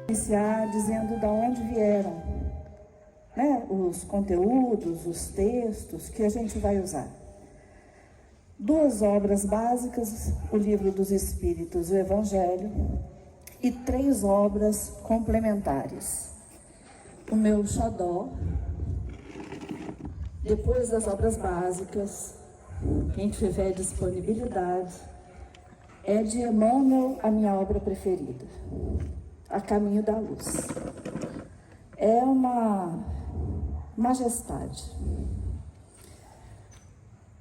Iniciar dizendo de onde vieram, né, os conteúdos, os textos que a gente vai usar. 2 obras básicas, o Livro dos Espíritos, o Evangelho, e 3 obras complementares. O meu xodó, depois das obras básicas, quem tiver disponibilidade, é de Emmanuel, a minha obra preferida, A Caminho da Luz. É uma majestade.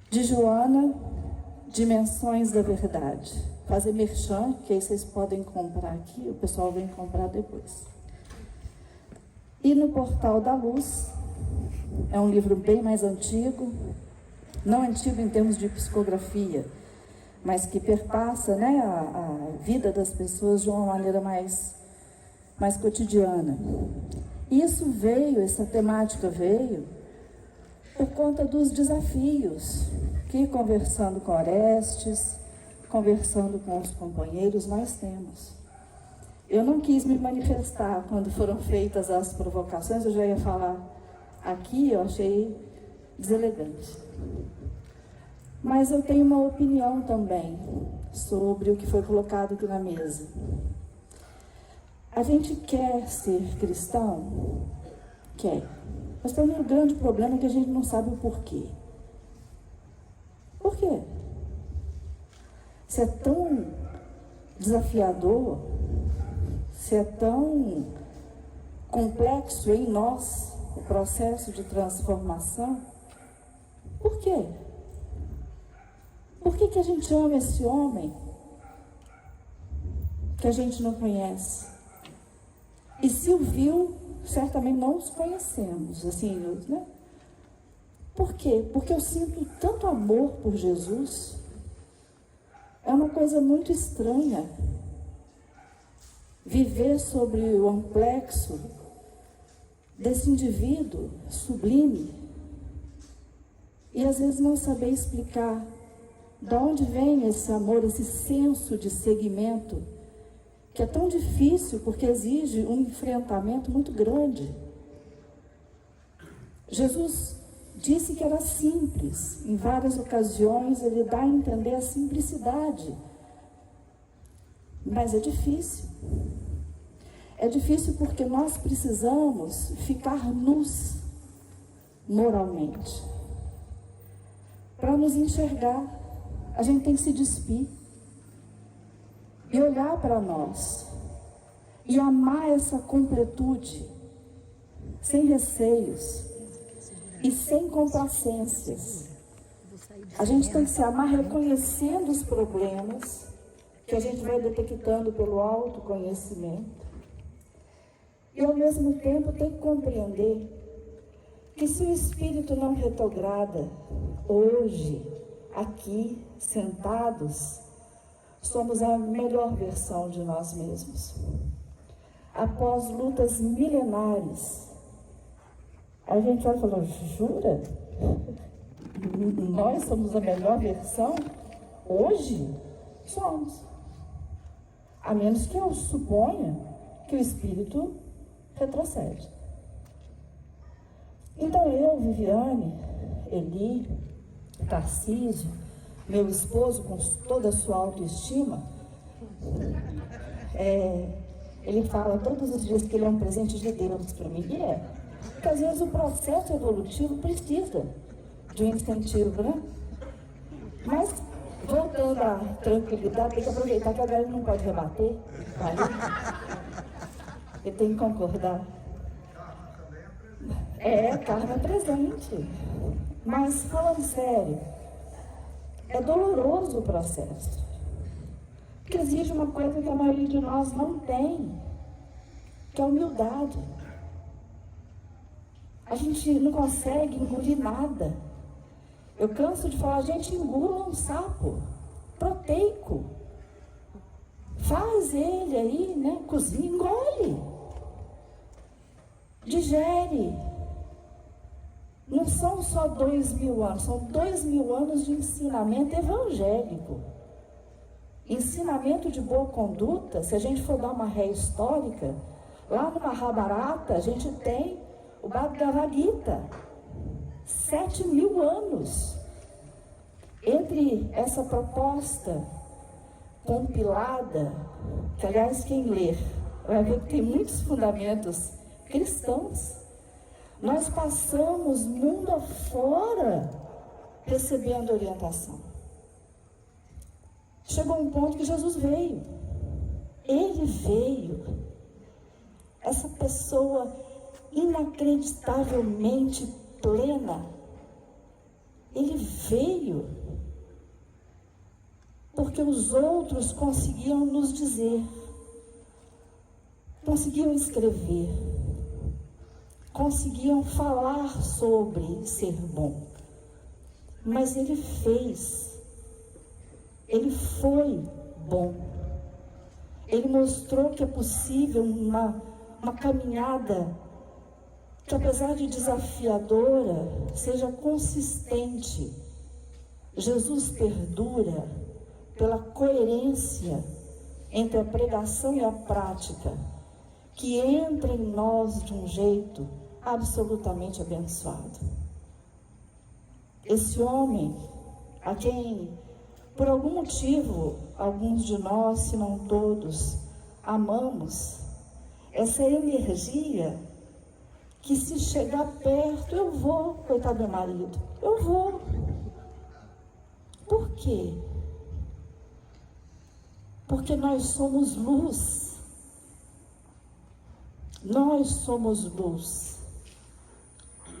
De Joana, Dimensões da Verdade. Fazer merchan, que aí vocês podem comprar aqui, o pessoal vem comprar depois. E no Portal da Luz, é um livro bem mais antigo, não antigo em termos de psicografia, mas que perpassa, né, a vida das pessoas de uma maneira mais cotidiana. Isso veio, essa temática veio por conta dos desafios que, conversando com Orestes, conversando com os companheiros, nós temos. Eu não quis me manifestar quando foram feitas as provocações, eu já ia falar aqui, eu achei deselegante. Mas eu tenho uma opinião também sobre o que foi colocado aqui na mesa. A gente quer ser cristão? Quer. Mas tem um grande problema que a gente não sabe o porquê. Por quê? Se é tão desafiador, se é tão complexo em nós o processo de transformação, por quê? Por que a gente ama esse homem que a gente não conhece? E se o viu, certamente não os conhecemos, assim, né? Por quê? Porque eu sinto tanto amor por Jesus. É uma coisa muito estranha viver sobre o amplexo desse indivíduo sublime e às vezes não saber explicar de onde vem esse amor, esse senso de seguimento, que é tão difícil porque exige um enfrentamento muito grande. Jesus disse que era simples. Em várias ocasiões ele dá a entender a simplicidade. Mas é difícil. É difícil porque nós precisamos ficar nus moralmente. Para nos enxergar, a gente tem que se despir e olhar para nós e amar essa completude sem receios e sem complacências. A gente tem que se amar reconhecendo os problemas que a gente vai detectando pelo autoconhecimento e ao mesmo tempo tem que compreender que se o espírito não retrograda hoje, aqui, sentados, somos a melhor versão de nós mesmos. Após lutas milenares, a gente olha e fala, jura? Nós somos a melhor versão? Hoje, somos. A menos que eu suponha que o espírito retrocede. Então eu, Viviane, Eli, Tarcísio, meu esposo, com toda a sua autoestima, ele fala todos os dias que ele é um presente de Deus para mim, e é. Porque às vezes o processo evolutivo precisa de um incentivo, né? Mas, voltando à tranquilidade, tem que aproveitar que agora ele não pode rebater, ele tem que concordar. Karma é presente. Mas, falando sério, é doloroso o processo. Porque exige uma coisa que a maioria de nós não tem, que é a humildade. A gente não consegue engolir nada. Eu canso de falar, gente, engula um sapo proteico. Faz ele aí, né? Cozinha, engole. Digere. Não são só 2000 anos, são 2000 anos de ensinamento evangélico. Ensinamento de boa conduta, se a gente for dar uma ré histórica, Lá no Mahabharata, a gente tem o Bhagavad Gita, 7.000 anos. Entre essa proposta compilada, que aliás quem ler vai ver que tem muitos fundamentos cristãos, nós passamos mundo afora recebendo orientação. Chegou um ponto que Jesus veio. Ele veio. Essa pessoa inacreditavelmente plena. Ele veio. Porque os outros conseguiam nos dizer, conseguiam escrever, conseguiam falar sobre ser bom. Mas ele fez. Ele foi bom. Ele mostrou que é possível uma caminhada que, apesar de desafiadora, seja consistente. Jesus perdura pela coerência entre a pregação e a prática, que entra em nós de um jeito absolutamente abençoado. Esse homem, a quem, por algum motivo, alguns de nós, se não todos, amamos, essa energia que, se chegar perto, eu vou, coitado do meu marido, eu vou. Por quê? Porque nós somos luz. Nós somos luz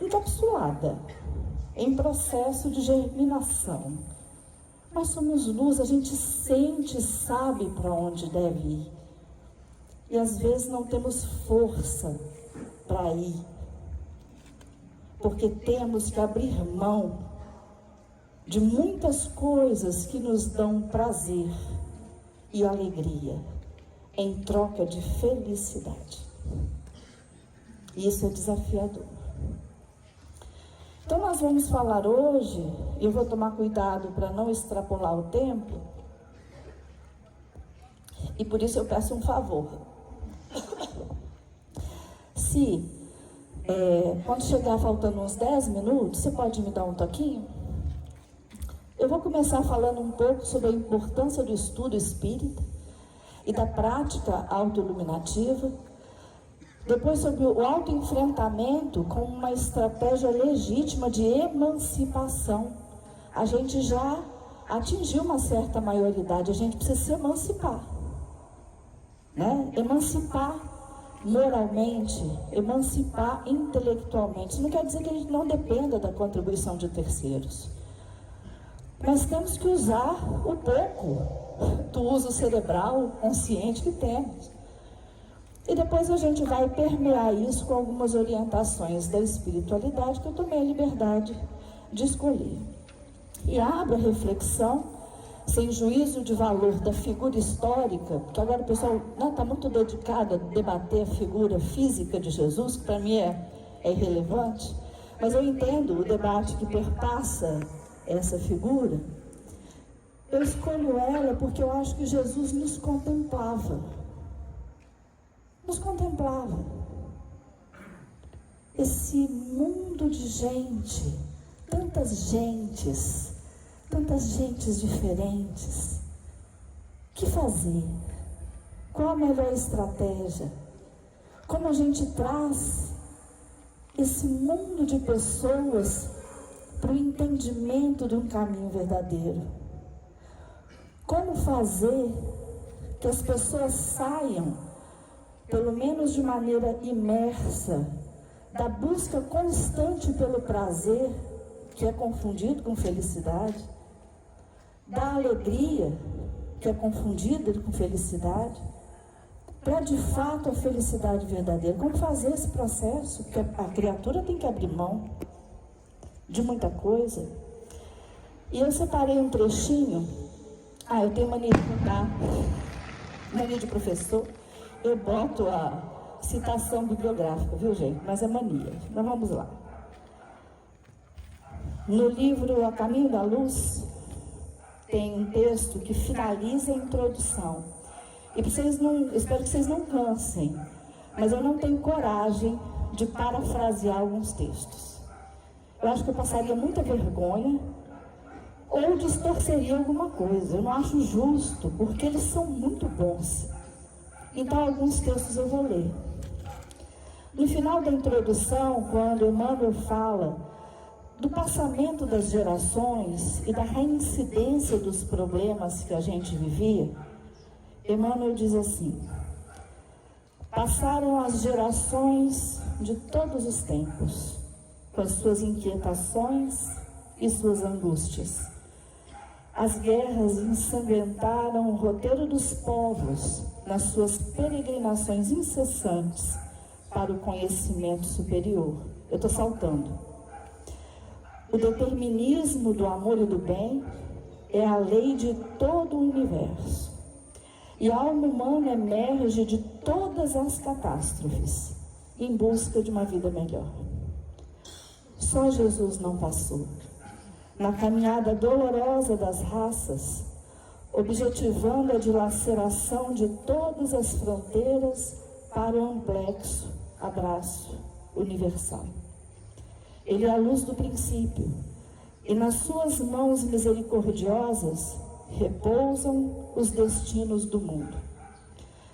encapsulada, em processo de germinação. Nós somos luz, a gente sente, sabe para onde deve ir. E às vezes não temos força para ir. Porque temos que abrir mão de muitas coisas que nos dão prazer e alegria, em troca de felicidade. Isso é desafiador. Então nós vamos falar hoje, e eu vou tomar cuidado para não extrapolar o tempo, e por isso eu peço um favor. Se, quando chegar faltando uns 10 minutos, você pode me dar um toquinho? Eu vou começar falando um pouco sobre a importância do estudo espírita e da prática autoiluminativa. Depois, sobre o autoenfrentamento com uma estratégia legítima de emancipação. A gente já atingiu uma certa maioridade, a gente precisa se emancipar. Né? Emancipar moralmente, emancipar intelectualmente. Isso não quer dizer que a gente não dependa da contribuição de terceiros. Nós temos que usar o pouco do uso cerebral consciente que temos. E depois a gente vai permear isso com algumas orientações da espiritualidade que eu tomei a liberdade de escolher. E abro a reflexão, sem juízo de valor da figura histórica, porque agora o pessoal está muito dedicado a debater a figura física de Jesus, que para mim é irrelevante, mas eu entendo o debate que perpassa essa figura. Eu escolho ela porque eu acho que Jesus nos contemplava. Nos contemplava. Esse mundo de gente, tantas gentes diferentes. O que fazer? Qual a melhor estratégia? Como a gente traz esse mundo de pessoas para o entendimento de um caminho verdadeiro? Como fazer que as pessoas saiam, pelo menos de maneira imersa, da busca constante pelo prazer, que é confundido com felicidade, da alegria, que é confundida com felicidade, para de fato a felicidade verdadeira? Como fazer esse processo? Porque a criatura tem que abrir mão de muita coisa. E eu separei um trechinho. Eu tenho mania de contar, mania de professor. Eu boto a citação bibliográfica, viu, gente? Mas é mania. Então vamos lá. No livro A Caminho da Luz, tem um texto que finaliza a introdução. E vocês não, espero que vocês não cansem, mas eu não tenho coragem de parafrasear alguns textos. Eu acho que eu passaria muita vergonha ou distorceria alguma coisa. Eu não acho justo, porque eles são muito bons. Então, alguns textos eu vou ler. No final da introdução, quando Emmanuel fala do passamento das gerações e da reincidência dos problemas que a gente vivia, Emmanuel diz assim: passaram as gerações de todos os tempos, com as suas inquietações e suas angústias. As guerras ensanguentaram o roteiro dos povos nas suas peregrinações incessantes para o conhecimento superior. Eu estou saltando. O determinismo do amor e do bem é a lei de todo o universo. E a alma humana emerge de todas as catástrofes em busca de uma vida melhor. Só Jesus não passou. Na caminhada dolorosa das raças, objetivando a dilaceração de todas as fronteiras para o amplexo abraço universal. Ele é a luz do princípio, e nas suas mãos misericordiosas repousam os destinos do mundo.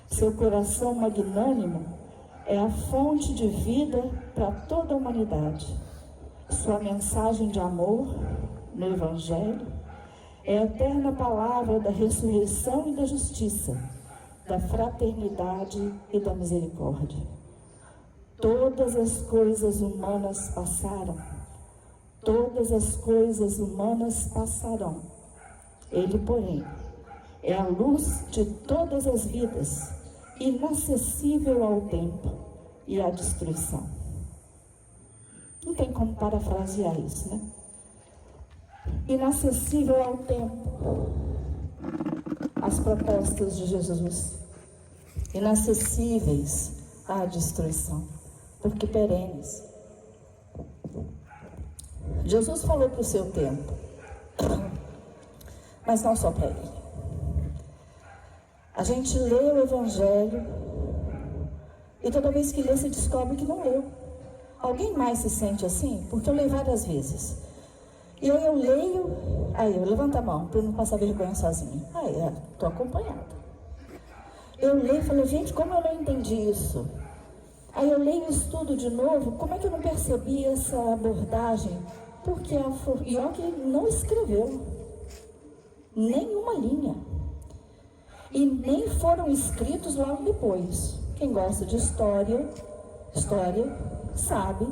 Seu coração magnânimo é a fonte de vida para toda a humanidade. Sua mensagem de amor no Evangelho é a eterna palavra da ressurreição e da justiça, da fraternidade e da misericórdia. Todas as coisas humanas passaram, todas as coisas humanas passarão. Ele, porém, é a luz de todas as vidas, inacessível ao tempo e à destruição. Não tem como parafrasear isso, né? Inacessível ao tempo, as propostas de Jesus. Inacessíveis à destruição, porque perenes. Jesus falou para o seu tempo, mas não só para ele. A gente lê o Evangelho e toda vez que lê se descobre que não leu. Alguém mais se sente assim? Porque eu leio várias vezes. E aí eu leio, aí eu levanto a mão para não passar vergonha sozinha. Aí estou acompanhada. Eu leio e falo, gente, como eu não entendi isso? Aí eu leio e estudo de novo, como é que eu não percebi essa abordagem? Porque Ioque não escreveu nenhuma linha. E nem foram escritos logo depois. Quem gosta de história sabe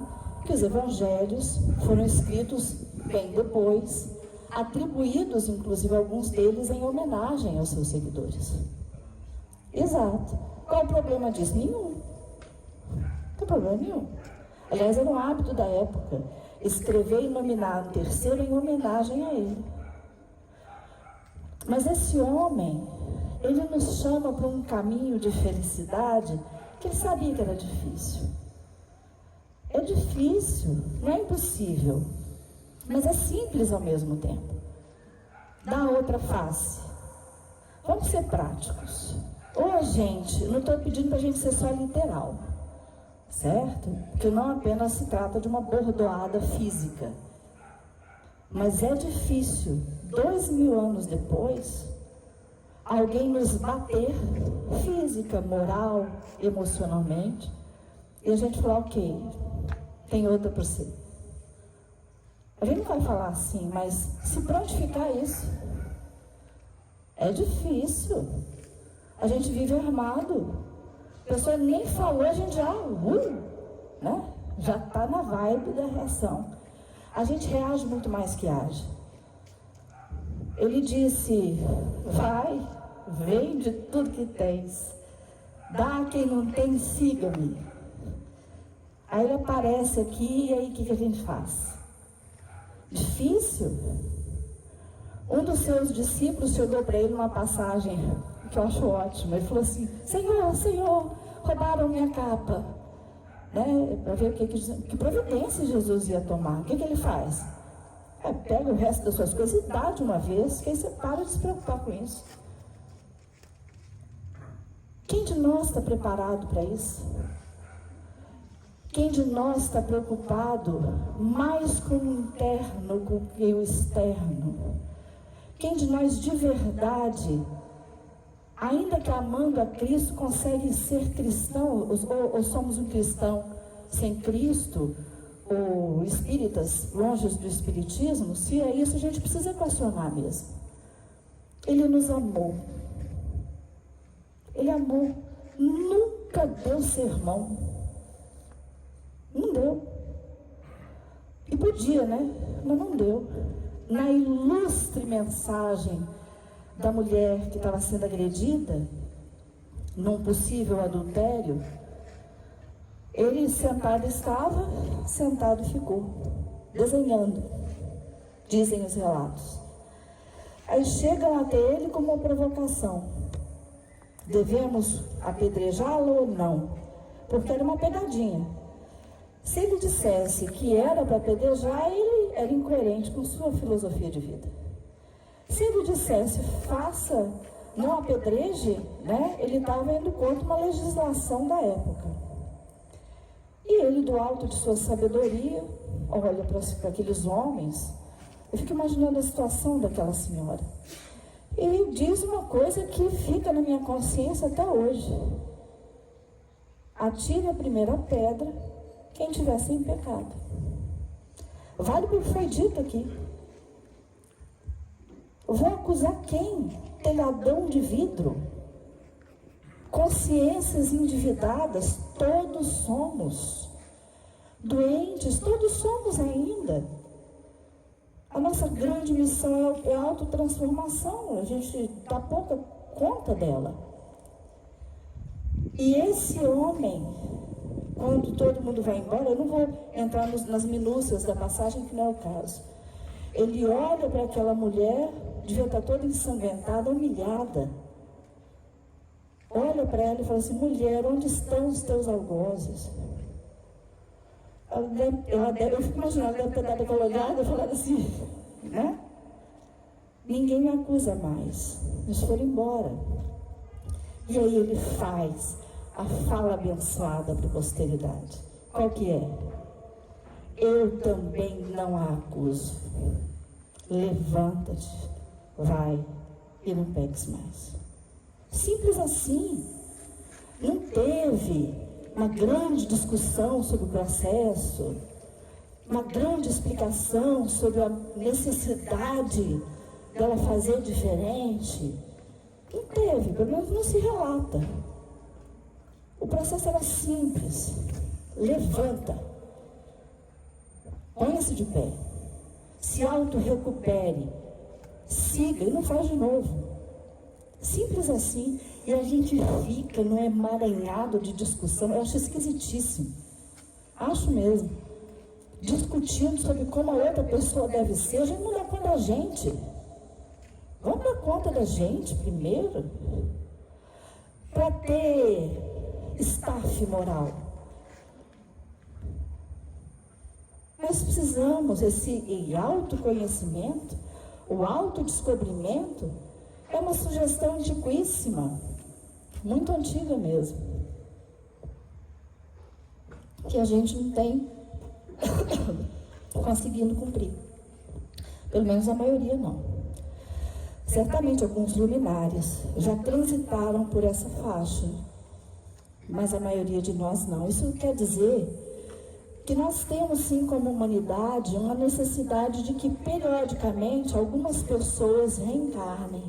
que os evangelhos foram escritos bem depois, atribuídos, inclusive, alguns deles em homenagem aos seus seguidores. Exato. Qual o problema disso? Nenhum. Não tem problema nenhum. Aliás, era um hábito da época, escrever e nominar um terceiro em homenagem a ele. Mas esse homem, ele nos chama para um caminho de felicidade que ele sabia que era difícil. É difícil, não é impossível, mas é simples ao mesmo tempo. Dá outra face. Vamos ser práticos. Ou a gente, não estou pedindo para a gente ser só literal, certo? Porque não apenas se trata de uma bordoada física. Mas é difícil, 2000 anos depois, alguém nos bater física, moral, emocionalmente, e a gente falar, ok, tem outra para você. A gente não vai falar assim, mas se prontificar isso. É difícil. A gente vive armado. A pessoa nem falou, a gente já, né? Já está na vibe da reação. A gente reage muito mais que age. Ele disse, vai, vende tudo que tens. Dá a quem não tem, siga-me. Aí ele aparece aqui, e aí o que a gente faz? Difícil? Um dos seus discípulos chegou para ele numa passagem que eu acho ótima. Ele falou assim, Senhor, roubaram minha capa. Né? Para ver que providência Jesus ia tomar. O que ele faz? Pega o resto das suas coisas e dá de uma vez, que aí você para de se preocupar com isso. Quem de nós está preparado para isso? Quem de nós está preocupado mais com o interno do que o externo? Quem de nós de verdade, ainda que amando a Cristo, consegue ser cristão, ou somos um cristão sem Cristo, ou espíritas longe do espiritismo? Se é isso, a gente precisa questionar mesmo. Ele nos amou. Ele amou. Nunca deu sermão. Não deu. E podia, né? Mas não deu. Na ilustre mensagem da mulher que estava sendo agredida, num possível adultério, ele sentado estava, sentado ficou, desenhando, dizem os relatos. Aí chegam até ele com uma provocação. Devemos apedrejá-lo ou não? Porque era uma pegadinha. Se ele dissesse que era para apedrejar, ele era incoerente com sua filosofia de vida. Se ele dissesse, faça, não apedreje, né? Ele estava indo contra uma legislação da época. E ele, do alto de sua sabedoria, olha para aqueles homens. Eu fico imaginando a situação daquela senhora. E diz uma coisa que fica na minha consciência até hoje. Atire a primeira pedra quem estiver sem pecado. Vale o que foi dito aqui. Vou acusar quem? Telhadão de vidro. Consciências endividadas, todos somos. Doentes, todos somos ainda. A nossa grande missão é a autotransformação. A gente dá pouca conta dela. E esse homem, quando todo mundo vai embora, eu não vou entrar nas minúcias da passagem, que não é o caso. Ele olha para aquela mulher, devia estar toda ensanguentada, humilhada. Olha para ela e fala assim, mulher, onde estão os teus algozes? Eu fico imaginando, ela deve ter dado aquela olhada e falado assim, né? Ninguém me acusa mais. Eles foram embora. E aí ele faz a fala abençoada para a posteridade. Qual que é? Eu também não a acuso. Levanta-te, vai e não peques mais. Simples assim. Não teve uma grande discussão sobre o processo, uma grande explicação sobre a necessidade dela fazer diferente. Não teve, pelo menos não se relata. O processo era simples. Levanta. Põe-se de pé. Se auto-recupere. Siga e não faz de novo. Simples assim. E a gente fica no emaranhado de discussão. Eu acho esquisitíssimo. Acho mesmo. Discutindo sobre como a outra pessoa deve ser. A gente não dá conta da gente. Vamos dar conta da gente primeiro. Para ter staff moral. Nós precisamos, esse autoconhecimento, o autodescobrimento, é uma sugestão antiquíssima, muito antiga mesmo, que a gente não tem conseguindo cumprir. Pelo menos a maioria não. Certamente alguns luminares já transitaram por essa faixa, mas a maioria de nós não. Isso quer dizer que nós temos, sim, como humanidade, uma necessidade de que, periodicamente, algumas pessoas reencarnem.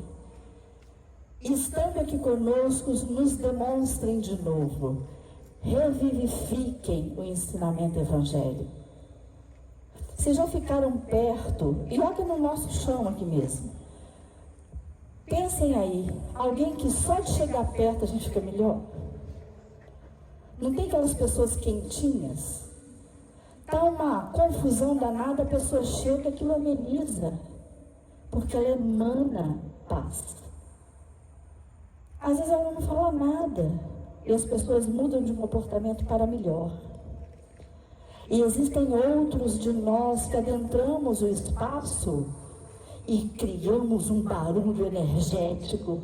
E, estando aqui conosco, nos demonstrem de novo, revivifiquem o ensinamento evangélico. Vocês já ficaram perto, e olha no nosso chão aqui mesmo. Pensem aí, alguém que só de chegar perto a gente fica melhor? Não tem aquelas pessoas quentinhas? Está uma confusão danada, a pessoa chega, aquilo ameniza, porque ela emana paz. Às vezes ela não fala nada, e as pessoas mudam de comportamento para melhor. E existem outros de nós que adentramos o espaço e criamos um barulho energético,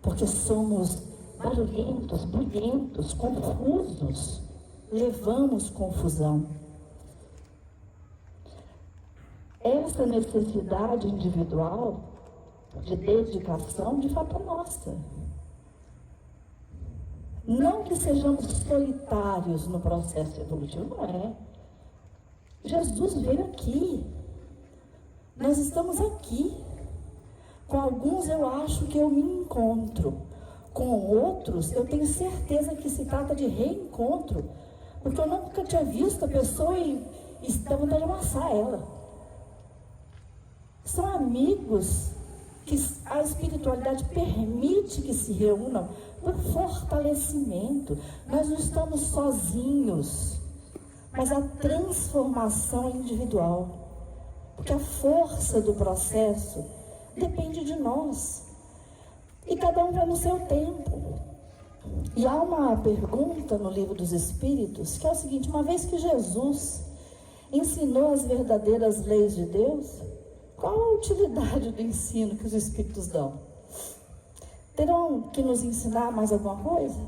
porque somos barulhentos, bulhentos, confusos. levamos confusão. Essa necessidade individual de dedicação, de fato, é nossa. Não que sejamos solitários no processo evolutivo, não é. Jesus veio aqui. Nós estamos aqui. Com alguns eu acho que eu me encontro. Com outros, eu tenho certeza que se trata de reencontro. Porque eu nunca tinha visto a pessoa e dá vontade de amassar ela. São amigos que a espiritualidade permite que se reúnam por fortalecimento. Nós não estamos sozinhos, mas a transformação é individual. Porque a força do processo depende de nós. E cada um vai no seu tempo. E há uma pergunta no Livro dos Espíritos, que é o seguinte: uma vez que Jesus ensinou as verdadeiras leis de Deus, qual a utilidade do ensino que os Espíritos dão? Terão que nos ensinar mais alguma coisa?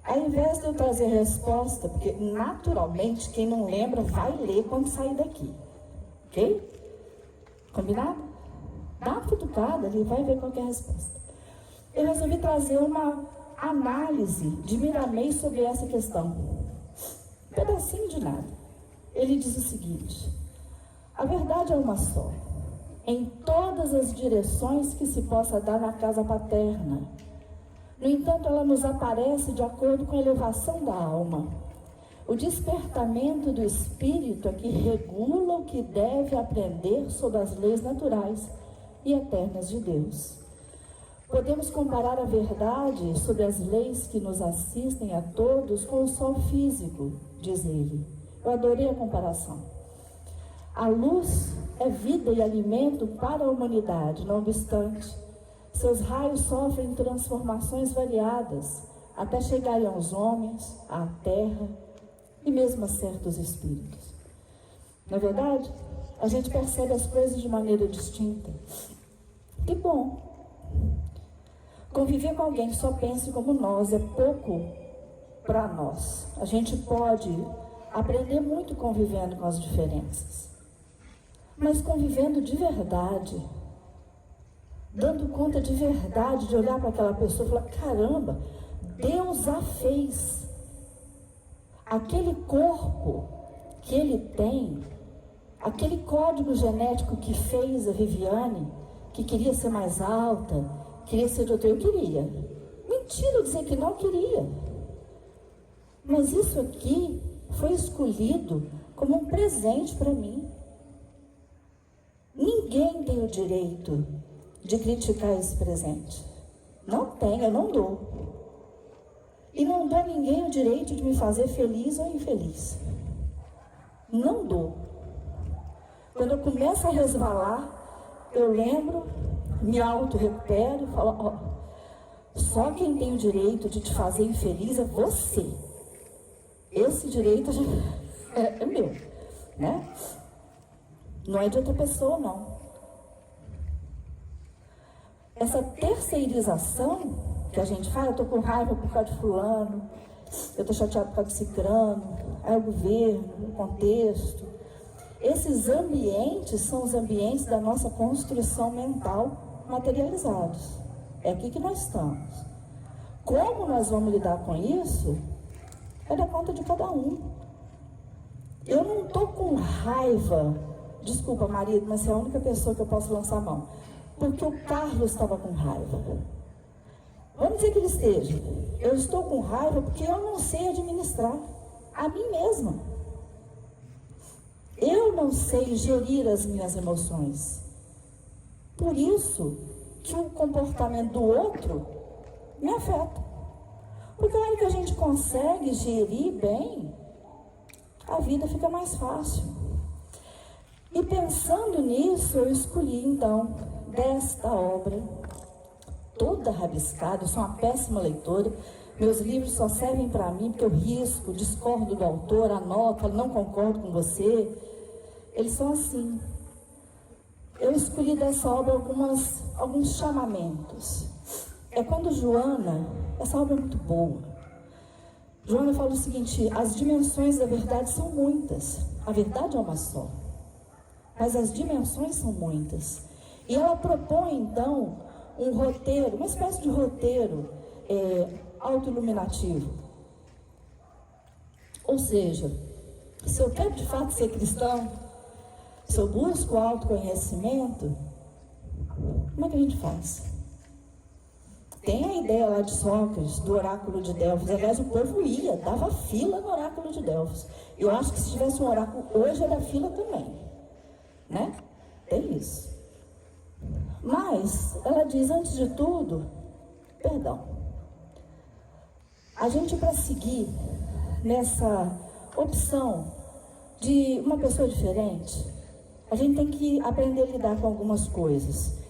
Ao invés de eu trazer resposta, porque naturalmente quem não lembra vai ler quando sair daqui. Ok? Combinado? Dá uma futucada ali, vai ver qual é a resposta. Eu resolvi trazer uma análise de Miramês sobre essa questão. Um pedacinho de nada. Ele diz o seguinte: a verdade é uma só, em todas as direções que se possa dar na casa paterna. No entanto, ela nos aparece de acordo com a elevação da alma. O despertamento do espírito é que regula o que deve aprender sobre as leis naturais e eternas de Deus. Podemos comparar a verdade sobre as leis que nos assistem a todos com o sol físico, diz ele. Eu adorei a comparação. A luz é vida e alimento para a humanidade, não obstante, seus raios sofrem transformações variadas, até chegarem aos homens, à terra e mesmo a certos espíritos. Na verdade, a gente percebe as coisas de maneira distinta. Que bom! Conviver com alguém que só pense como nós é pouco para nós. A gente pode aprender muito convivendo com as diferenças. Mas convivendo de verdade, dando conta de verdade, de olhar para aquela pessoa e falar: caramba, Deus a fez. Aquele corpo que ele tem, aquele código genético que fez a Viviane, que queria ser mais alta, queria ser de outro, eu queria. Mentira dizer que não queria. Mas isso aqui foi escolhido como um presente para mim. Ninguém tem o direito de criticar esse presente. Não tem, eu não dou. E não dou a ninguém o direito de me fazer feliz ou infeliz. Não dou. Quando eu começo a resvalar, eu lembro, me auto-recupero e falo: ó, só quem tem o direito de te fazer infeliz é você. Esse direito é meu, né? Não é de outra pessoa, não. Essa terceirização que a gente fala: eu estou com raiva por causa de fulano, eu estou chateado por causa de cicrano, é o governo, o contexto. Esses ambientes são os ambientes da nossa construção mental materializados. É aqui que nós estamos. Como nós vamos lidar com isso é da conta de cada um. Eu não estou com raiva, desculpa, marido, mas você é a única pessoa que eu posso lançar a mão, porque o Carlos estava com raiva. Vamos dizer que ele esteja. Eu estou com raiva porque eu não sei administrar a mim mesma. Eu não sei gerir as minhas emoções. Por isso que o comportamento do outro me afeta. Porque a hora que a gente consegue gerir bem, a vida fica mais fácil. E pensando nisso, eu escolhi então desta obra, toda rabiscada. Eu sou uma péssima leitora. Meus livros só servem para mim porque eu risco, discordo do autor, anoto, não concordo com você. Eles são assim. Eu escolhi dessa obra alguns chamamentos. É quando Joana, essa obra é muito boa, Joana fala o seguinte: as dimensões da verdade são muitas. A verdade é uma só, mas as dimensões são muitas. E ela propõe, então, um roteiro, uma espécie de roteiro autoiluminativo. Ou seja, se eu quero de fato ser cristão, se eu busco o autoconhecimento, como é que a gente faz? Tem a ideia lá de Sócrates, do oráculo de Delfos. Aliás, o povo ia, dava fila no oráculo de Delfos. Eu acho que se tivesse um oráculo hoje, era fila também. Né? Tem isso. Mas, ela diz, antes de tudo, perdão. A gente, para seguir nessa opção de uma pessoa diferente, a gente tem que aprender a lidar com algumas coisas.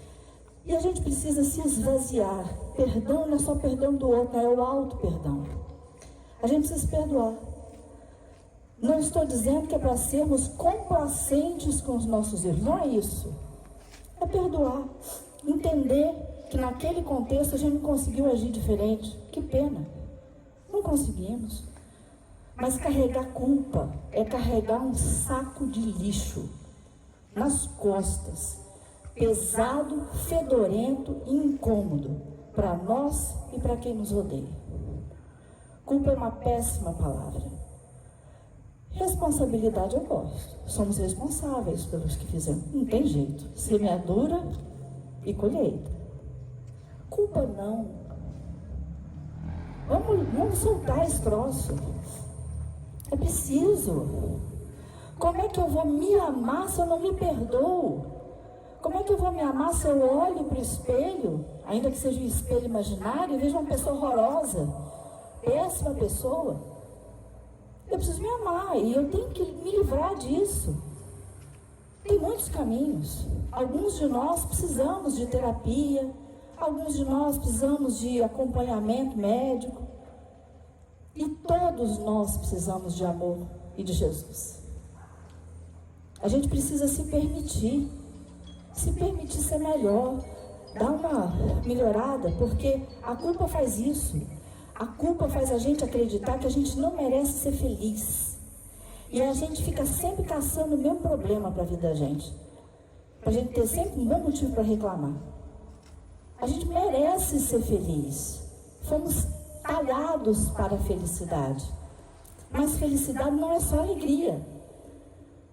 E a gente precisa se esvaziar. Perdão não é só perdão do outro, é o auto-perdão. A gente precisa se perdoar. Não estou dizendo que é para sermos complacentes com os nossos erros. Não é isso. É perdoar. Entender que naquele contexto a gente não conseguiu agir diferente. Que pena. Não conseguimos. Mas carregar culpa é carregar um saco de lixo nas costas. Pesado, fedorento e incômodo para nós e para quem nos odeia. Culpa é uma péssima palavra. Responsabilidade eu gosto. Somos responsáveis pelos que fizemos. Não tem jeito. Semeadura e colheita. Culpa não. Vamos soltar esse troço. É preciso. Como é que eu vou me amar se eu não me perdoo? Como é que eu vou me amar se eu olho para o espelho, ainda que seja um espelho imaginário, e vejo uma pessoa horrorosa, péssima pessoa? Eu preciso me amar e eu tenho que me livrar disso. Tem muitos caminhos. Alguns de nós precisamos de terapia, alguns de nós precisamos de acompanhamento médico. E todos nós precisamos de amor e de Jesus. A gente precisa se permitir ser melhor, dar uma melhorada, porque a culpa faz isso. A culpa faz a gente acreditar que a gente não merece ser feliz. E a gente fica sempre caçando o mesmo problema para a vida da gente. Para a gente ter sempre um bom motivo para reclamar. A gente merece ser feliz. Fomos talhados para a felicidade. Mas felicidade não é só alegria.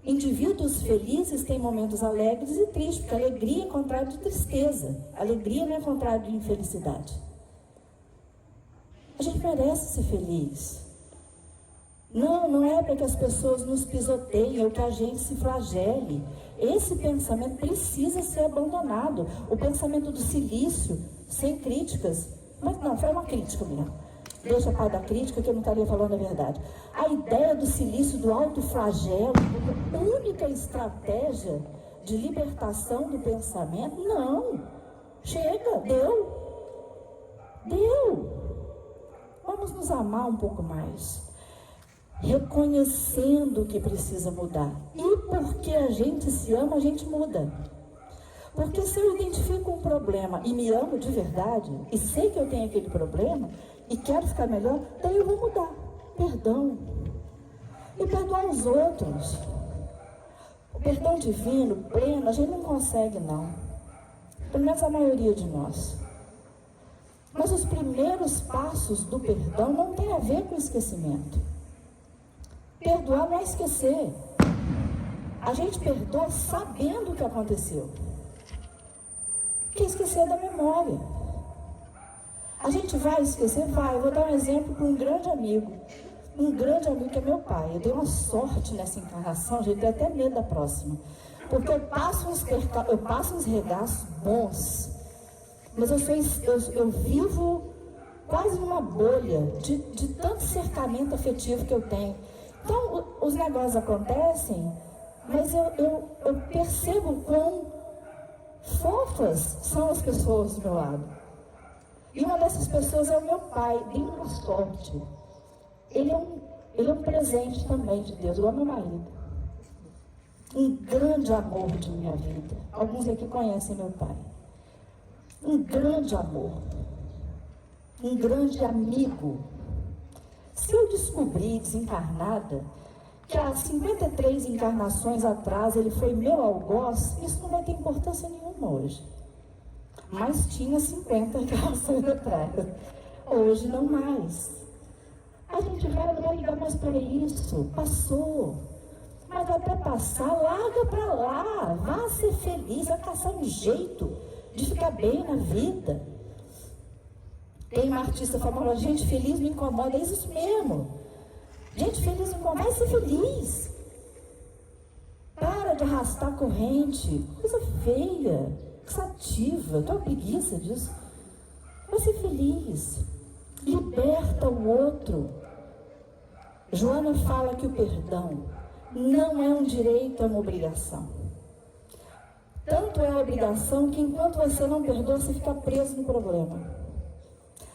Indivíduos felizes têm momentos alegres e tristes, porque alegria é contrário de tristeza. Alegria não é contrário de infelicidade. A gente merece ser feliz. Não é para que as pessoas nos pisoteiem ou que a gente se flagele. Esse pensamento precisa ser abandonado. O pensamento do silício, sem críticas. Mas não, foi uma crítica mesmo. Deixa a parte da crítica que eu não estaria falando a verdade. A ideia do silício, do autoflagelo, a única estratégia de libertação do pensamento, não. Chega, deu. Vamos nos amar um pouco mais. Reconhecendo que precisa mudar. E porque a gente se ama, a gente muda. Porque se eu identifico um problema e me amo de verdade, e sei que eu tenho aquele problema, e quero ficar melhor, daí eu vou mudar. Perdão. E perdoar os outros. O perdão divino, pleno, a gente não consegue, não. Pelo menos a maioria de nós. Mas os primeiros passos do perdão não tem a ver com esquecimento. Perdoar não é esquecer. A gente perdoa sabendo o que aconteceu. Que esquecer da memória. A gente vai esquecer? Vai. Eu vou dar um exemplo para um grande amigo. Um grande amigo que é meu pai. Eu dei uma sorte nessa encarnação, gente, eu tenho até medo da próxima. Porque eu passo uns regaços bons. Mas eu vivo quase numa bolha de tanto cercamento afetivo que eu tenho. Então, os negócios acontecem, mas eu percebo quão fofas são as pessoas do meu lado. E uma dessas pessoas é o meu pai. Dei uma sorte. Ele é um presente também de Deus, igual meu marido. Um grande amor de minha vida. Alguns aqui conhecem meu pai. Um grande amor. Um grande amigo. Se eu descobrir, desencarnada, que há 53 encarnações atrás ele foi meu algoz, isso não vai ter importância nenhuma hoje. Mas tinha 50 encarnações atrás. Hoje não mais. A gente não vai ligar mais para isso. Passou. Mas até passar, larga para lá. Vá ser feliz, vai caçar um jeito de ficar bem na vida. Tem uma artista famosa, gente feliz me incomoda, é isso mesmo. Gente feliz me incomoda, vai ser feliz. Para de arrastar a corrente, coisa feia, cansativa, eu tenho uma preguiça disso. Vai ser feliz. Liberta o outro. Joana fala que o perdão não é um direito, é uma obrigação. Tanto é a obrigação que enquanto você não perdoa, você fica preso no problema.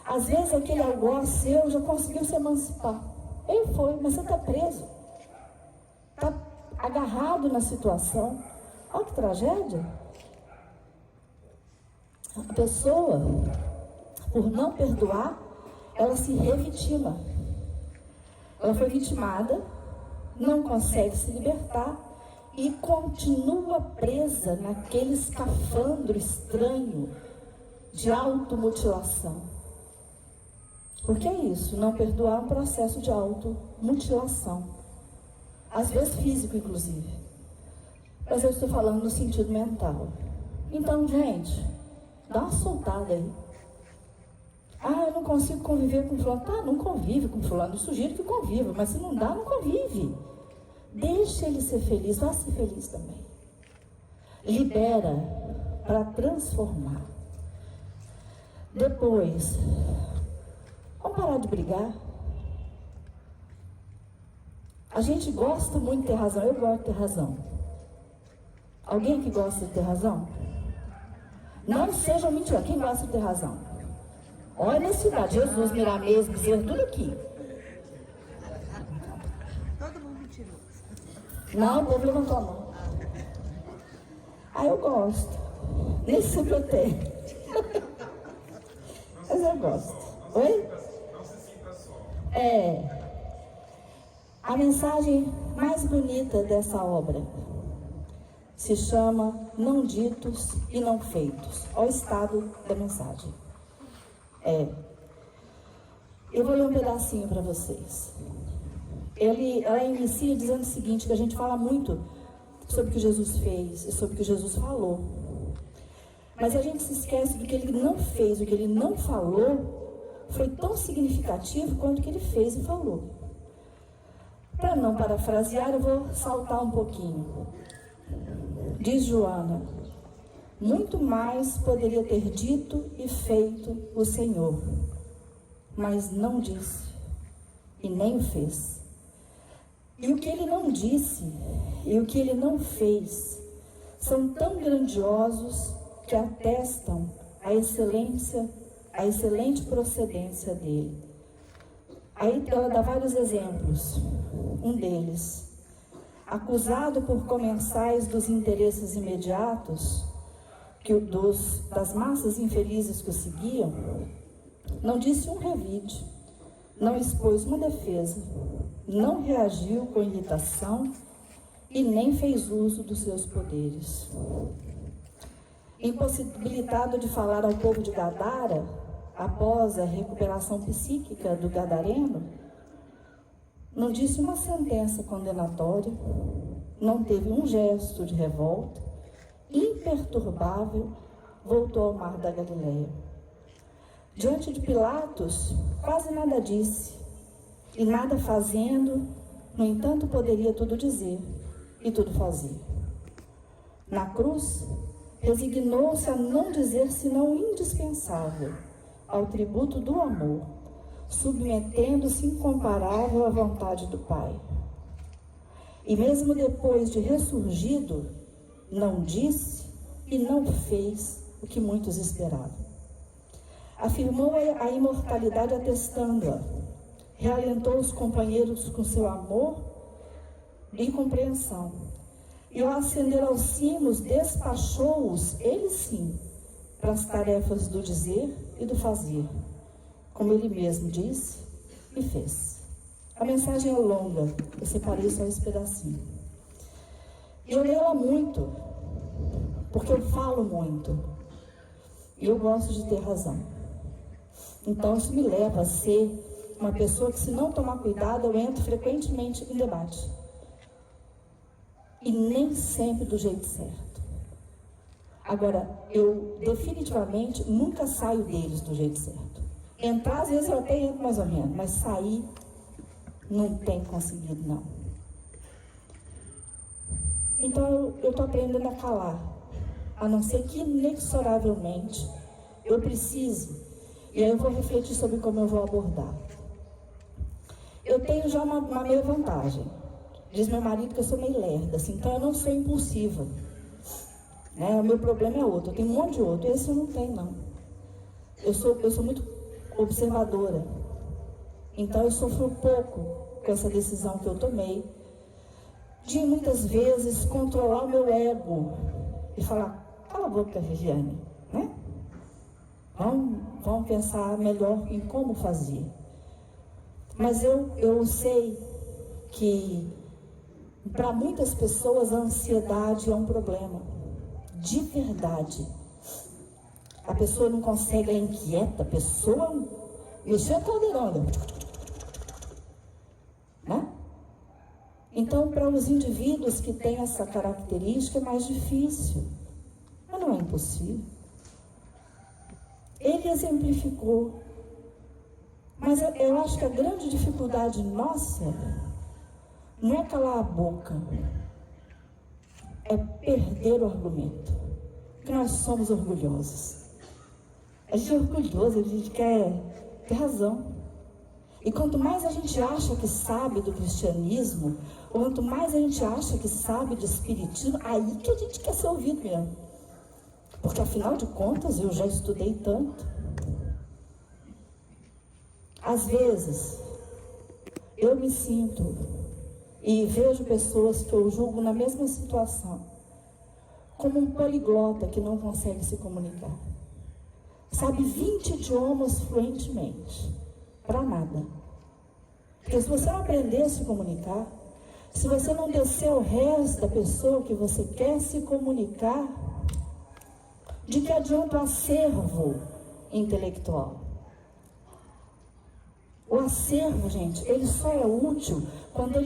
Às vezes aquele algoz seu já conseguiu se emancipar. Ele foi, mas você está preso. Está agarrado na situação. Olha que tragédia. A pessoa, por não perdoar, ela se revitima. Ela foi vitimada, não consegue se libertar e continua presa naquele escafandro estranho de automutilação. Porque é isso, não perdoar é um processo de automutilação. Às vezes físico, inclusive. Mas eu estou falando no sentido mental. Então, gente, dá uma soltada aí. Ah, eu não consigo conviver com fulano. Tá, não convive com fulano. Eu sugiro que conviva, mas se não dá, não convive. Deixa ele ser feliz, vá ser feliz também. Libera para transformar. Depois, vamos parar de brigar. A gente gosta muito de ter razão. Eu gosto de ter razão. Alguém que gosta de ter razão? Não sejam mentirosos. Quem gosta de ter razão? Olha nesse cidade, Jesus, Miramês, Bezerra, tudo aqui. Todo mundo mentiroso. Não, o povo levantou a mão. Ah, eu gosto. Nem sempre eu tenho. Mas eu gosto. Oi? A mensagem mais bonita dessa obra se chama Não Ditos e Não Feitos. Olha o estado da mensagem. Eu vou ler um pedacinho para vocês. Ela inicia dizendo o seguinte, que a gente fala muito sobre o que Jesus fez e sobre o que Jesus falou. Mas a gente se esquece do que ele não fez, o que ele não falou foi tão significativo quanto o que ele fez e falou. Para não parafrasear, eu vou saltar um pouquinho. Diz Joana: muito mais poderia ter dito e feito o Senhor, mas não disse e nem o fez. E o que ele não disse e o que ele não fez são tão grandiosos que atestam a excelente procedência dele. Aí ela dá vários exemplos. Um deles: acusado por comensais dos interesses imediatos, das massas infelizes que o seguiam, não disse um revide, não expôs uma defesa, não reagiu com irritação e nem fez uso dos seus poderes. Impossibilitado de falar ao povo de Gadara, após a recuperação psíquica do gadareno, não disse uma sentença condenatória, não teve um gesto de revolta, imperturbável, voltou ao mar da Galileia. Diante de Pilatos, quase nada disse, e nada fazendo, no entanto poderia tudo dizer, e tudo fazia. Na cruz, resignou-se a não dizer senão o indispensável, ao tributo do amor, submetendo-se incomparável à vontade do Pai. E mesmo depois de ressurgido, não disse e não fez o que muitos esperavam. Afirmou a imortalidade atestando-a, realentou os companheiros com seu amor e compreensão, e ao ascender aos cimos, despachou-os, ele sim, para as tarefas do dizer e do fazer, como ele mesmo disse e fez. A mensagem é longa, eu separei só esse pedacinho. E eu leio ela muito, porque eu falo muito. E eu gosto de ter razão. Então isso me leva a ser uma pessoa que, se não tomar cuidado, eu entro frequentemente em debate. E nem sempre do jeito certo. Agora, eu definitivamente nunca saio deles do jeito certo. Entrar, às vezes eu até entro mais ou menos, mas sair não tem conseguido, não. Então eu estou aprendendo a calar, a não ser que inexoravelmente eu precise. E aí eu vou refletir sobre como eu vou abordar. Eu tenho já uma meia vantagem. Diz meu marido que eu sou meio lerda, assim, então eu não sou impulsiva. O meu problema é outro, eu tenho um monte de outro, esse eu não tenho, não. Eu sou muito observadora. Então eu sofro um pouco com essa decisão que eu tomei, de muitas vezes controlar o meu ego e falar, cala a boca, Viviane, né? Vamos pensar melhor em como fazer. Mas eu sei que para muitas pessoas a ansiedade é um problema, de verdade. A pessoa não consegue, ela é inquieta, a pessoa mexeu a caldeirão, né? Então, para os indivíduos que têm essa característica é mais difícil, mas não é impossível. Ele exemplificou, mas eu acho que a grande dificuldade nossa não é calar a boca, é perder o argumento, porque nós somos orgulhosos. A gente é orgulhoso, a gente quer ter razão. E quanto mais a gente acha que sabe do cristianismo, ou quanto mais a gente acha que sabe de espiritismo, aí que a gente quer ser ouvido mesmo. Porque afinal de contas, eu já estudei tanto. Às vezes, eu me sinto e vejo pessoas que eu julgo na mesma situação, como um poliglota que não consegue se comunicar. Sabe 20 idiomas fluentemente, para nada. Porque se você não aprender a se comunicar, se você não descer ao resto da pessoa que você quer se comunicar, de que adianta o acervo intelectual? O acervo, gente, ele só é útil quando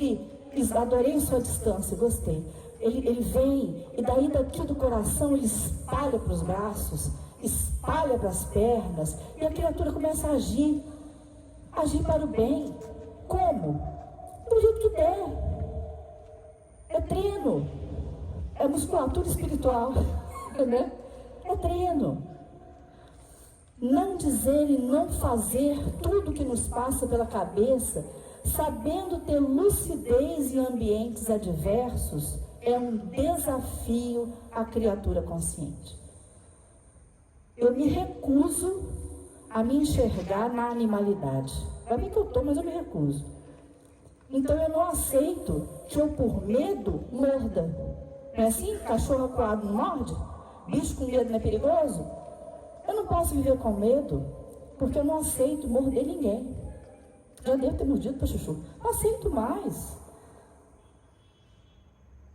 adorei sua distância, gostei. Ele vem, e daí daqui do coração ele espalha para os braços, espalha para as pernas, e a criatura começa a agir para o bem. Como? Do jeito que der. É treino, é musculatura espiritual, né? É treino. Não dizer e não fazer tudo que nos passa pela cabeça, sabendo ter lucidez em ambientes adversos, é um desafio à criatura consciente. Eu me recuso a me enxergar na animalidade. Vai ver que eu estou, mas eu me recuso. Então eu não aceito que eu, por medo, morda. Não é assim? Cachorro acuado não morde? Bicho com medo não é perigoso? Eu não posso viver com medo, porque eu não aceito morder ninguém. Já devo ter mordido para chuchu. Não aceito mais.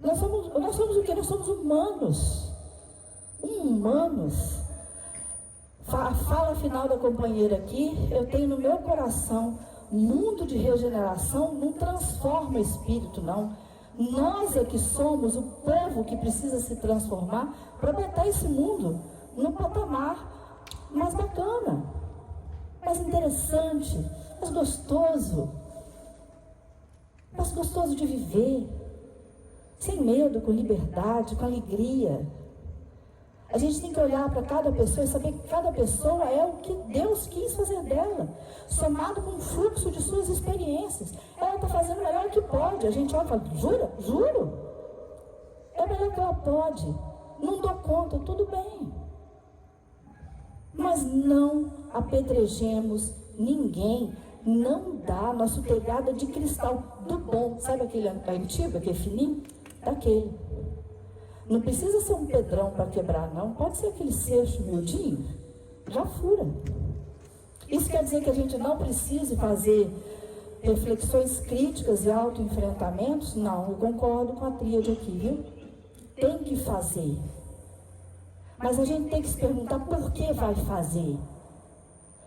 Nós somos o quê? Nós somos humanos. Humanos. A fala final da companheira aqui, eu tenho no meu coração, mundo de regeneração não transforma o espírito, não. Nós é que somos o povo que precisa se transformar para botar esse mundo no patamar mais bacana, mais interessante, mais gostoso de viver, sem medo, com liberdade, com alegria. A gente tem que olhar para cada pessoa e saber que cada pessoa é o que Deus quis fazer dela, somado com o fluxo de suas experiências. Ela está fazendo o melhor que pode. A gente olha e fala, jura? Juro? É o melhor que ela pode. Não dou conta, tudo bem. Mas não apedrejemos ninguém. Não dá. Nosso telhado é de cristal, do bom. Sabe aquele antigo, aquele fininho? Daquele. Não precisa ser um pedrão para quebrar, não. Pode ser aquele seixo miudinho, já fura. Isso quer dizer que a gente não precise fazer Reflexões críticas e autoenfrentamentos? Não, eu concordo com a tríade aqui, viu? Tem que fazer. Mas a gente tem que se perguntar por que vai fazer.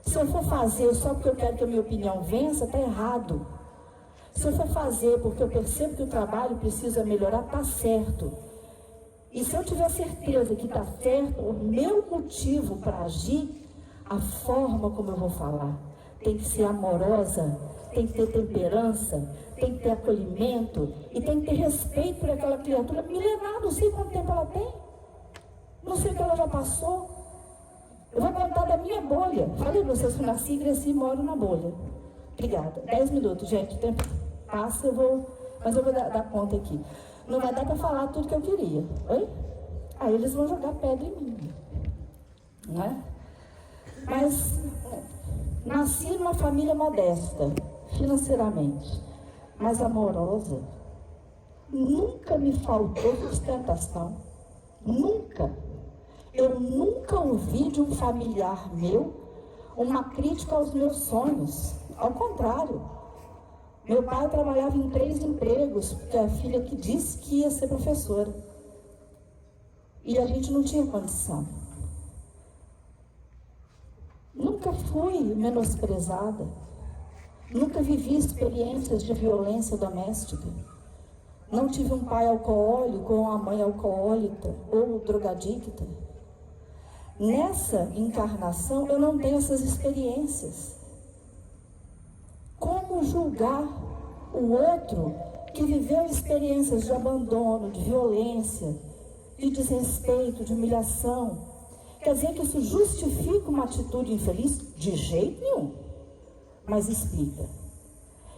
Se eu for fazer só porque eu quero que a minha opinião vença, está errado. Se eu for fazer porque eu percebo que o trabalho precisa melhorar, está certo. E se eu tiver certeza que está certo, o meu motivo para agir, a forma como eu vou falar, tem que ser amorosa, tem que ter temperança, tem que ter acolhimento e tem que ter respeito por aquela criatura milenar. Não sei quanto tempo ela tem, não sei o que ela já passou. Eu vou contar da minha bolha. Falei para vocês que eu nasci, cresci e moro na bolha. Obrigada. 10 minutos, gente. O tempo passa, mas eu vou dar conta aqui. Não vai dar para falar tudo que eu queria. Oi? Aí eles vão jogar pedra em mim. Não é? Mas nasci numa família modesta, financeiramente, mas amorosa. Nunca me faltou sustentação. Nunca. Eu nunca ouvi de um familiar meu uma crítica aos meus sonhos. Ao contrário. Meu pai trabalhava em 3 empregos, porque a filha que disse que ia ser professora. E a gente não tinha condição. Nunca fui menosprezada. Nunca vivi experiências de violência doméstica. Não tive um pai alcoólico ou uma mãe alcoólatra ou drogadicta. Nessa encarnação eu não tenho essas experiências. Como julgar o outro que viveu experiências de abandono, de violência, de desrespeito, de humilhação? Quer dizer que isso justifica uma atitude infeliz? De jeito nenhum. Mas explica.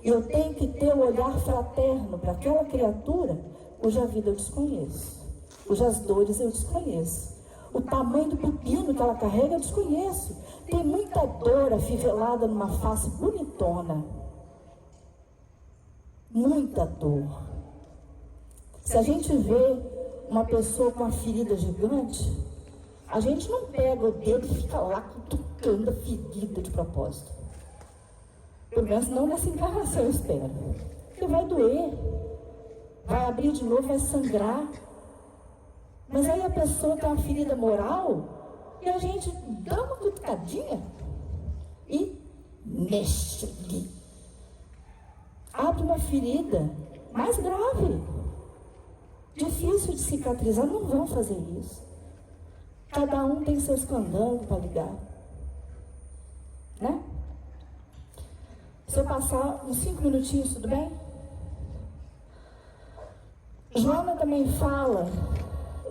Eu tenho que ter o olhar fraterno para aquela criatura cuja vida eu desconheço, cujas dores eu desconheço. O tamanho do pepino que ela carrega eu desconheço. Tem muita dor afivelada numa face bonitona. Muita dor. Se a gente vê uma pessoa com uma ferida gigante, a gente não pega o dedo e fica lá cutucando a ferida de propósito. Pelo menos não nessa encarnação, eu espero. Porque vai doer. Vai abrir de novo, vai sangrar. Mas aí a pessoa tem uma ferida moral e a gente dá uma cutucadinha e mexe ali. Abre uma ferida mais grave. Difícil de cicatrizar, não vão fazer isso. Cada um tem seus candangos para ligar. Né? Se eu passar uns 5 minutinhos, tudo bem? Joana também fala,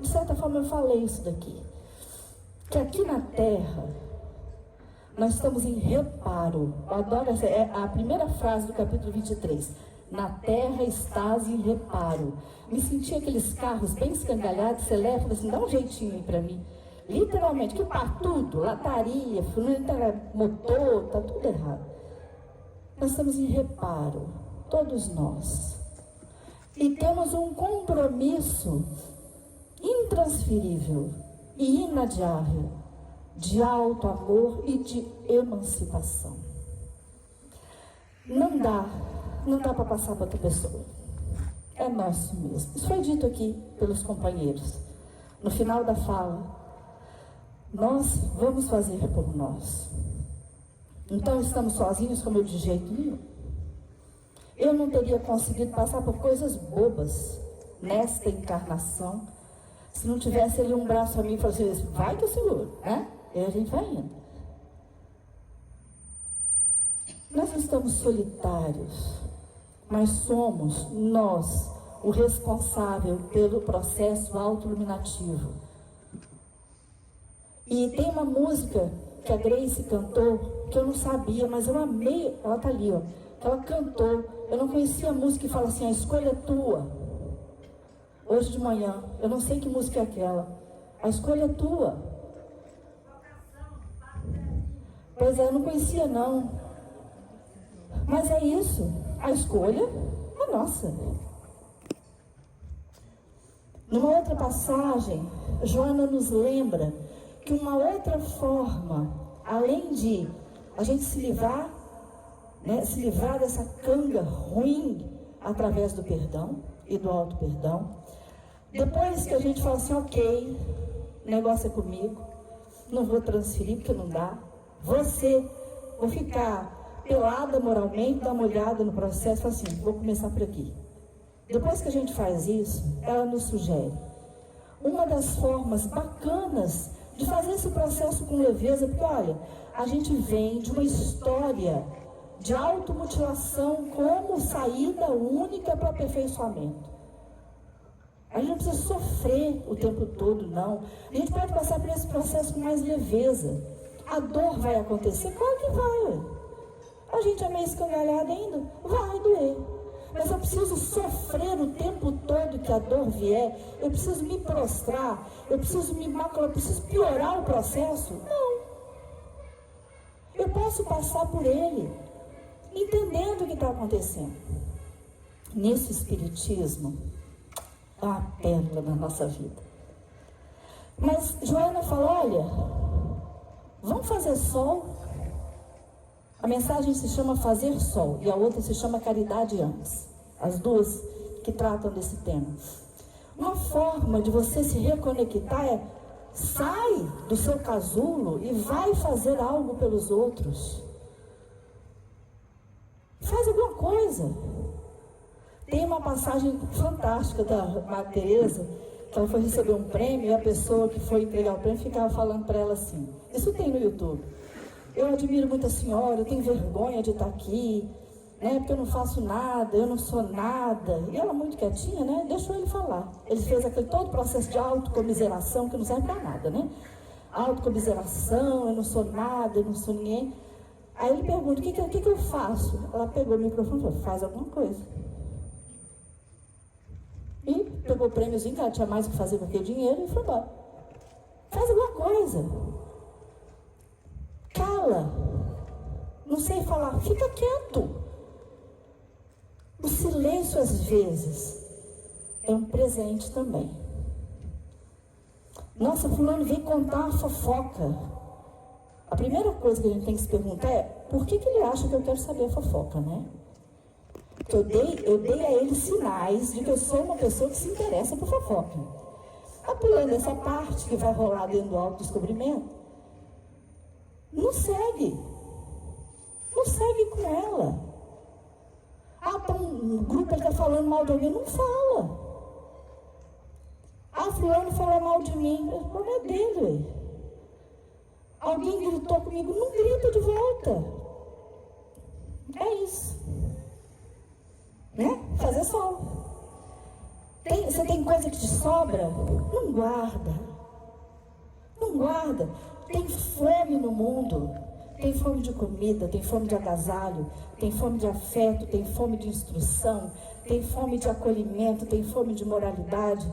de certa forma eu falei isso daqui, que aqui na Terra nós estamos em reparo. Eu adoro essa, é a primeira frase do capítulo 23. Na Terra estás em reparo. Me senti aqueles carros bem escangalhados, você leva e fala assim, dá um jeitinho aí pra mim. Literalmente, que para tudo, lataria, motor, tá tudo errado. Nós estamos em reparo, todos nós. E temos um compromisso intransferível e inadiável de alto amor e de emancipação. Não dá para passar para outra pessoa. É nosso mesmo. Isso foi dito aqui pelos companheiros. No final da fala, nós vamos fazer por nós. Então estamos sozinhos, como eu de jeito nenhum. Eu não teria conseguido passar por coisas bobas nesta encarnação se não tivesse ali um braço a mim e falasse assim, vai que eu seguro, né? E a gente vai indo. Nós estamos solitários, mas somos nós o responsável pelo processo autoiluminativo. E tem uma música que a Grace cantou, que eu não sabia, mas eu amei, ela está ali, ó, que ela cantou, eu não conhecia a música e fala assim, a escolha é tua. Hoje de manhã, eu não sei que música é aquela, a escolha é tua. Pois é, eu não conhecia não, mas é isso, a escolha é nossa. Numa outra passagem, Joana nos lembra que uma outra forma, além de a gente se livrar, né, se livrar dessa canga ruim através do perdão e do auto-perdão. Depois que a gente fala assim, ok, o negócio é comigo, não vou transferir porque não dá, vou ficar pelada moralmente, dar uma olhada no processo e falar assim, vou começar por aqui. Depois que a gente faz isso, ela nos sugere uma das formas bacanas de fazer esse processo com leveza, porque olha, a gente vem de uma história de automutilação como saída única para aperfeiçoamento. A gente não precisa sofrer o tempo todo, não. A gente pode passar por esse processo com mais leveza. A dor vai acontecer? Claro que vai. A gente é meio escangalhado ainda? Vai doer. Mas eu preciso sofrer o tempo todo que a dor vier? Eu preciso me prostrar? Eu preciso me macular? Eu preciso piorar o processo? Não. Eu posso passar por ele, entendendo o que está acontecendo. Nesse espiritismo, há uma pérola na nossa vida. Mas Joana fala, olha, vamos fazer sol. A mensagem se chama Fazer Sol e a outra se chama Caridade Antes. As duas que tratam desse tema. Uma forma de você se reconectar é sai do seu casulo e vai fazer algo pelos outros. Faz alguma coisa. Tem uma passagem fantástica da Madre Teresa, que ela foi receber um prêmio e a pessoa que foi entregar o prêmio ficava falando para ela assim, isso tem no YouTube, eu admiro muito a senhora, eu tenho vergonha de estar aqui, né, porque eu não faço nada, eu não sou nada. E ela muito quietinha, né, deixou ele falar. Ele fez aquele todo processo de autocomiseração que não serve para nada, né? Autocomiseração, eu não sou nada, eu não sou ninguém. Aí ele pergunta, o que eu faço? Ela pegou o microfone e falou, faz alguma coisa. E pegou o prêmiozinho, que ela tinha mais o que fazer com aquele dinheiro e foi embora. Faz alguma coisa. Cala. Não sei falar, fica quieto. O silêncio, às vezes, é um presente também. Nossa, fulano vem contar uma fofoca. A primeira coisa que a gente tem que se perguntar é, por que ele acha que eu quero saber a fofoca, né? Porque eu dei a ele sinais de que eu sou uma pessoa que se interessa por fofoca. Tá pulando essa parte que vai rolar dentro do autodescobrimento, não segue. Não segue com ela. Ah, tá um grupo ele está falando mal de alguém, não fala. Ah, fulano falou mal de mim, o problema é dele. Alguém gritou comigo, não grita de volta. É isso. Né? Fazer sol. Você tem coisa que te sobra? Não guarda. Não guarda. Tem fome no mundo. Tem fome de comida, tem fome de agasalho, tem fome de afeto, tem fome de instrução, tem fome de acolhimento, tem fome de moralidade.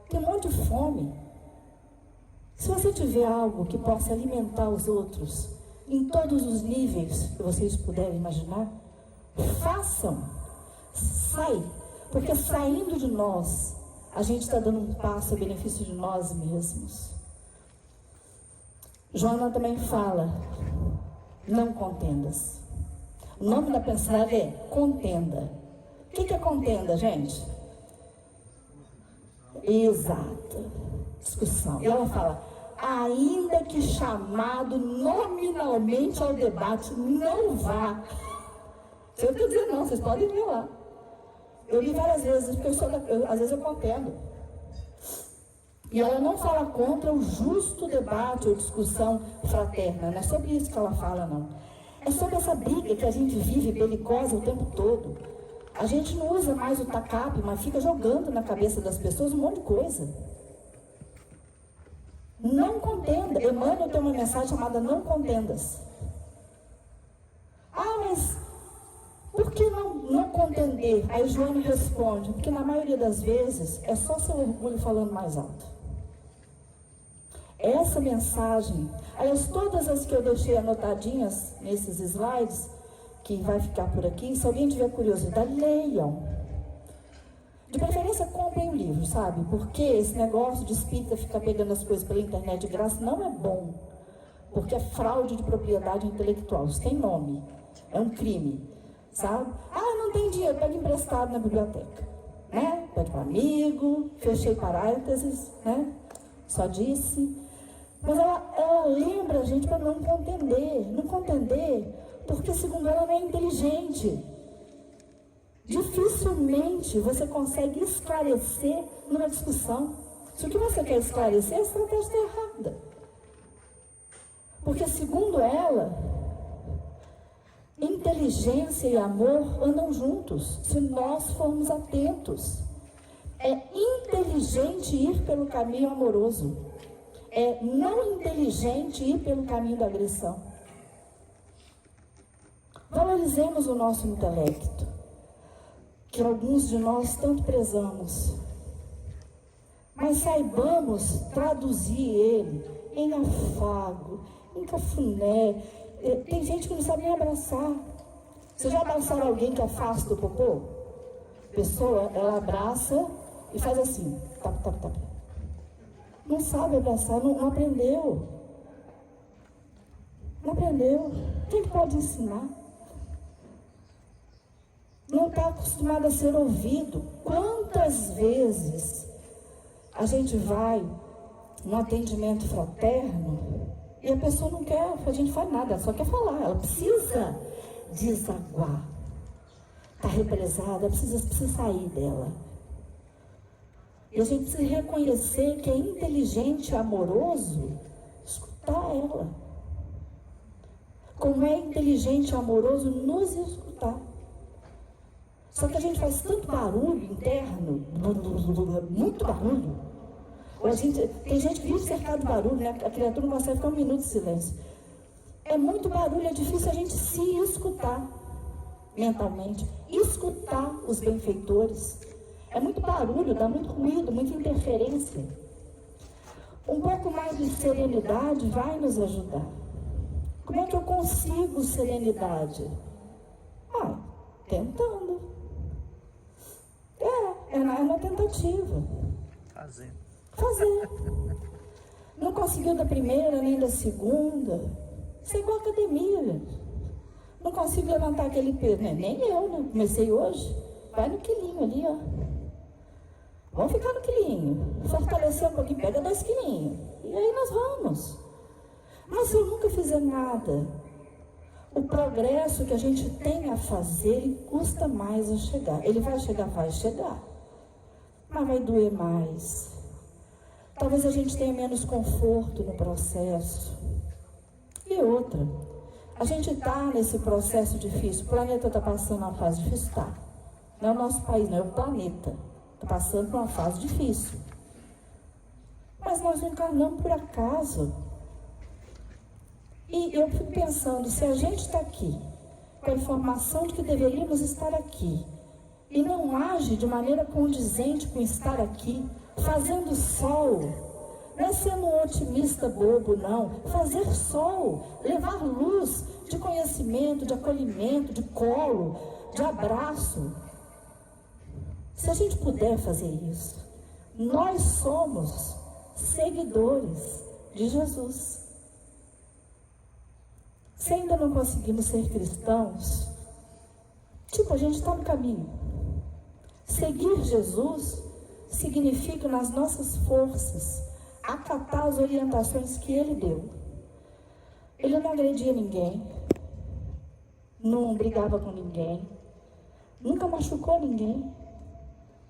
Tem um monte de fome. Se você tiver algo que possa alimentar os outros, em todos os níveis que vocês puderem imaginar, façam. Sai. Porque saindo de nós, a gente está dando um passo a benefício de nós mesmos. Joana também fala, não contendas. O nome da mensagem é contenda. O que é contenda, gente? Exato. Discussão. E ela fala, ainda que chamado nominalmente ao debate, não vá. Eu estou dizendo não, vocês podem ver lá. Eu li várias vezes, porque às vezes eu contendo. E ela não fala contra o justo debate ou discussão fraterna. Não é sobre isso que ela fala, não. É sobre essa briga que a gente vive belicosa o tempo todo. A gente não usa mais o tacape, mas fica jogando na cabeça das pessoas um monte de coisa. Não contenda. Emmanuel tem uma mensagem chamada não contendas. Ah, mas por que não contender? Aí Joana responde, porque na maioria das vezes é só seu orgulho falando mais alto. Essa mensagem, aliás, todas as que eu deixei anotadinhas nesses slides, que vai ficar por aqui, se alguém tiver curiosidade, leiam. De preferência, comprem o livro, sabe? Porque esse negócio de espírita ficar pegando as coisas pela internet de graça não é bom. Porque é fraude de propriedade intelectual, isso tem nome. é um crime, sabe? Ah, não tem dinheiro, pega emprestado na biblioteca, né? Pede para amigo, fechei parênteses, né? Só disse. Mas ela lembra a gente para não contender, porque segundo ela não é inteligente. Dificilmente você consegue esclarecer numa discussão. Se o que você quer esclarecer, a estratégia está errada. Porque segundo ela, inteligência e amor andam juntos, se nós formos atentos. É inteligente ir pelo caminho amoroso. É não inteligente ir pelo caminho da agressão. Valorizemos o nosso intelecto, que alguns de nós tanto prezamos. Mas saibamos traduzir ele em afago, em cafuné. Tem gente que não sabe nem abraçar. Você já abraçaram alguém que afasta o popô? A pessoa, ela abraça e faz assim, tap, tap, tap. Não sabe abraçar, não aprendeu. Não aprendeu. Quem pode ensinar? Não está acostumado a ser ouvido. Quantas vezes a gente vai num atendimento fraterno e a pessoa não quer, a gente faz nada, ela só quer falar, ela precisa desaguar. Está represada, precisa sair dela. E a gente precisa reconhecer que é inteligente e amoroso escutar ela. Como é inteligente e amoroso nos escutar. Só que a gente faz tanto barulho interno, muito barulho. Tem gente que vive cercado de barulho, né? A criatura não consegue ficar um minuto de silêncio. É muito barulho, é difícil a gente se escutar mentalmente. Escutar os benfeitores. É muito barulho, dá muito ruído, muita interferência. Um pouco mais de serenidade vai nos ajudar. Como é que eu consigo serenidade? Tentando. É na tentativa. Fazer. Não conseguiu da primeira, nem da segunda. Isso é igual academia. Não consigo levantar aquele peso. Nem eu, né? Comecei hoje. Vai no quilinho ali, ó. Vamos ficar no quilinho. Fortalecer um pouquinho, pega 2 quilinhos. E aí nós vamos. Mas se eu nunca fizer nada, o progresso que a gente tem a fazer, ele custa mais a chegar. Ele vai chegar. Mas vai doer mais. Talvez a gente tenha menos conforto no processo. E outra, a gente está nesse processo difícil. O planeta está passando uma fase difícil, tá? Não é o nosso país, não é o planeta. Está passando por uma fase difícil. Mas nós não encarnamos por acaso. E eu fico pensando, se a gente está aqui, com a informação de que deveríamos estar aqui, e não age de maneira condizente com estar aqui, fazendo sol, não é sendo um otimista bobo, não. Fazer sol, levar luz de conhecimento, de acolhimento, de colo, de abraço. Se a gente puder fazer isso, nós somos seguidores de Jesus. Se ainda não conseguimos ser cristãos, a gente está no caminho. Seguir Jesus significa, nas nossas forças, acatar as orientações que Ele deu. Ele não agredia ninguém, não brigava com ninguém, nunca machucou ninguém,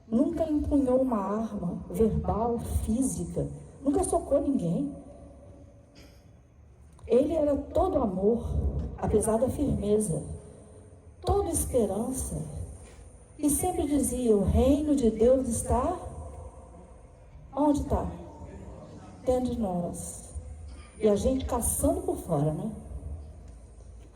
nunca empunhou uma arma verbal, física, nunca socou ninguém. Ele era todo amor, apesar da firmeza, toda esperança. E sempre dizia, o reino de Deus está... Onde está? Dentro de nós. E a gente caçando por fora, né?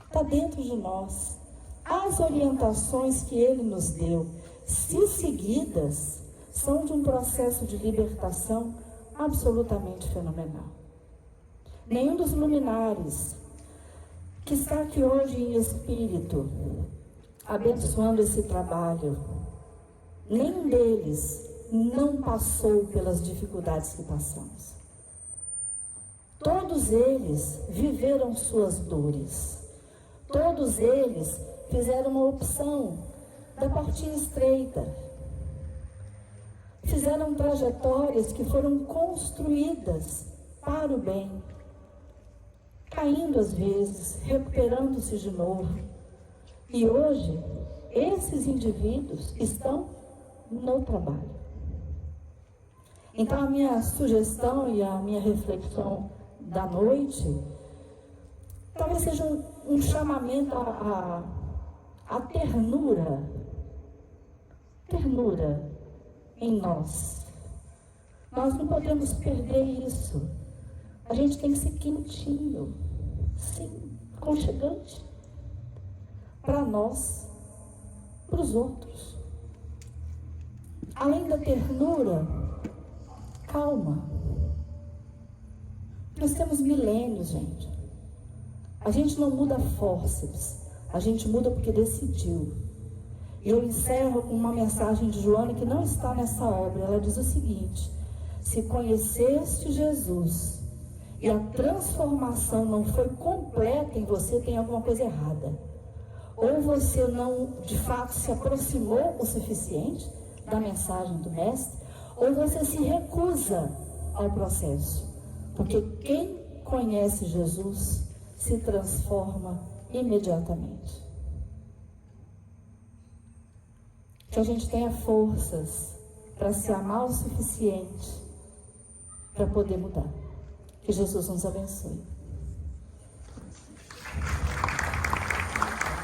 Está dentro de nós. As orientações que Ele nos deu, se seguidas, são de um processo de libertação absolutamente fenomenal. Nenhum dos luminares que está aqui hoje em espírito, abençoando esse trabalho, nenhum deles não passou pelas dificuldades que passamos. Todos eles viveram suas dores. Todos eles fizeram uma opção da portinha estreita. Fizeram trajetórias que foram construídas para o bem, caindo às vezes, recuperando-se de novo. E hoje, esses indivíduos estão no trabalho. Então, a minha sugestão e a minha reflexão da noite talvez seja um chamamento à ternura em nós. Nós não podemos perder isso. A gente tem que ser quentinho, sim, aconchegante, para nós, para os outros. Além da ternura, calma. Nós temos milênios, gente. A gente não muda fórceps, a gente muda porque decidiu. E eu encerro com uma mensagem de Joana que não está nessa obra. Ela diz o seguinte: se conheceste Jesus e a transformação não foi completa em você, tem alguma coisa errada. Ou você não, de fato, se aproximou o suficiente da mensagem do Mestre, ou você se recusa ao processo. Porque quem conhece Jesus se transforma imediatamente. Que a gente tenha forças para se amar o suficiente para poder mudar. Que Jesus nos abençoe.